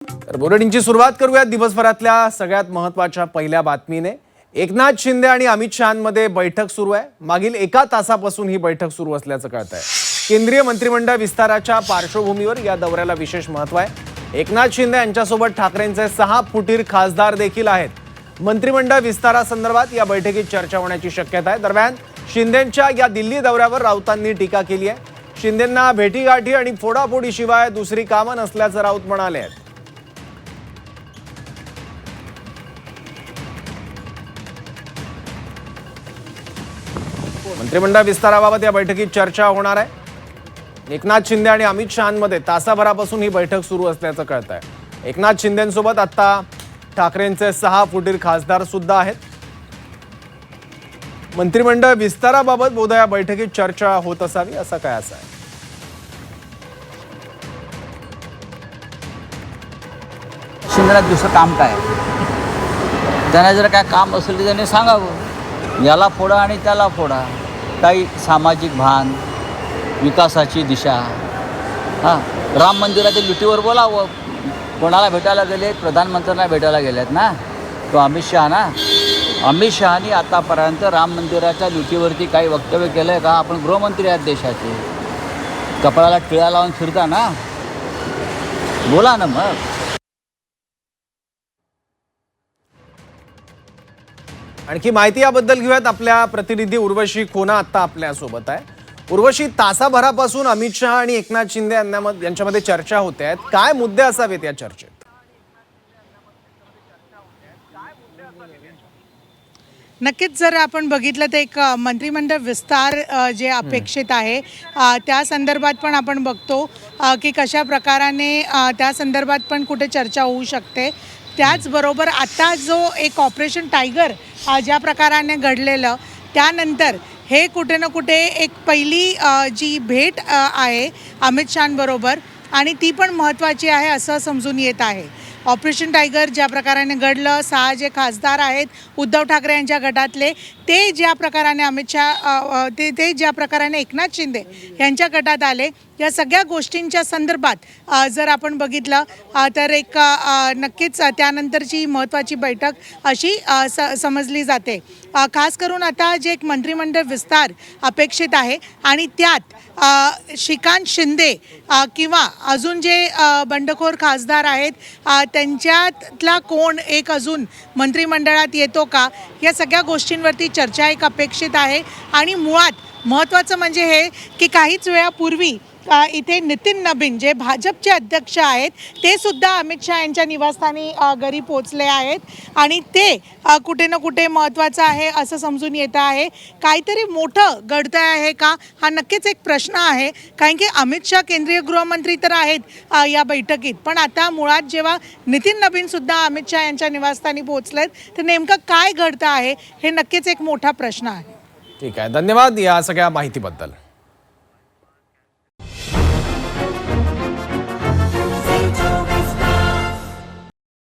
तर बुलेटिनची सुरुवात करूया दिवसभरातल्या सगळ्यात महत्त्वाच्या पहिल्या बातमीने। एकनाथ शिंदे आणि अमित शहांमध्ये बैठक सुरू आहे। मागील एका तासापासून ही बैठक सुरू असल्याचं कळतंय। केंद्रीय मंत्रिमंडळ विस्ताराच्या पार्श्वभूमीवर या दौऱ्याला विशेष महत्त्व आहे। एकनाथ शिंदे यांच्यासोबत ठाकरेंचे 6 फुटीर खासदार देखील आहेत। मंत्रिमंडळ विस्तारासंदर्भात या बैठकीत चर्चा होण्याची शक्यता आहे। दरम्यान शिंदेंच्या या दिल्ली दौऱ्यावर राऊतांनी टीका केली आहे। शिंदेंना भेटीगाठी आणि फोडाफोडीशिवाय दुसरी कामं नसल्याचं राऊत म्हणाले आहेत। मंत्रिमंडळ विस्ताराबाबत या बैठकीत चर्चा होणार आहे। एकनाथ शिंदे आणि अमित शहांमध्ये तासाभरापासून ही बैठक सुरू असल्याचं कळतंय। एकनाथ शिंदेंसोबत आता ठाकरेंचे 6 फुटीर खासदार सुद्धा आहेत। मंत्रिमंडळ विस्ताराबाबत बोधा या बैठकीत चर्चा होत असावी असं काय असं आहे। शिंदेला दुसरं काम काय, त्यांना जर काय काम असेल तर त्यांनी सांगावं, याला फोडा आणि त्याला फोडा। काही सामाजिक भान, विकासाची दिशा, राम मंदिराच्या लुटीवर बोलावं। कोणाला भेटायला गेलेत? प्रधानमंत्र्यांना भेटायला गेलेत ना, तो अमित शहा ना। अमित शहानी आतापर्यंत राम मंदिराच्या लुटीवरती काही वक्तव्य केलं आहे का? आपण गृहमंत्री आहेत देशाचे, कपाळाला टिळा लावून फिरता ना, बोला ना मग। आणखी माहिती याबद्दल घेऊयात। आपल्या प्रतिनिधी उर्वशी खोना आता आपल्या सोबत आहे। उर्वशी, तासाभरापासून अमित शहा आणि एकनाथ शिंदे यांच्यामध्ये चर्चा होते आहेत, काय मुद्दे असावेत या चर्चेत? नक्कीच जर आपण बघितलं तर एक मंत्रिमंडळ विस्तार जे अपेक्षित आहे त्या संदर्भात पण आपण बघतो की कशा प्रकाराने त्या संदर्भात पण कुठे चर्चा होऊ शकते। त्याचबरोबर आता जो एक ऑपरेशन टायगर ज्या प्रकाराने घडलेलं, त्यानंतर हे कुठे ना कुठे एक पहिली जी भेट आहे अमित शहांबरोबर, आणि ती पण महत्त्वाची आहे असं समजून येत आहे। ऑपरेशन टायगर ज्या प्रकाराने घडलं, 6 जे खासदार आहेत उद्धव ठाकरे यांच्या गटातले, ते ज्या प्रकाराने अमित शहा ते ज्या प्रकाराने एकनाथ शिंदे यांच्या गटात आले, या सगळ्या गोष्टींच्या संदर्भात जर आपण बघितलं तर एक नक्कीच त्यानंतरची महत्त्वाची बैठक अशी समजली जाते। खास करून आता जे एक मंत्रिमंडळ विस्तार अपेक्षित आहे आणि त्यात श्रीकांत शिंदे किंवा अजून जे बंडखोर खासदार आहेत त्यांच्यातला कोण एक अजून मंत्रिमंडळात येतो का, या सगळ्या गोष्टींवरती चर्चा एक अपेक्षित आहे। आणि मुळात महत्त्वाचं म्हणजे हे की काहीच वेळापूर्वी इथे नितीन नबीन जे भाजपचे अध्यक्ष आहेत ते सुद्धा अमित शहा यांच्या निवासस्थानी घरी पोहोचले आहेत, आणि ते कुठे ना कुठे महत्त्वाचं आहे असं समजून येतं आहे। काहीतरी मोठं घडतं आहे का, हा नक्कीच एक प्रश्न आहे, कारण की अमित शहा केंद्रीय गृहमंत्री तर आहेत या बैठकीत, पण आता मुळात जेव्हा नितीन नबीनसुद्धा अमित शहा यांच्या निवासस्थानी पोहोचलेत तर नेमकं काय घडतं आहे हे नक्कीच एक मोठा प्रश्न आहे। ठीक आहे, धन्यवाद या सगळ्या माहितीबद्दल।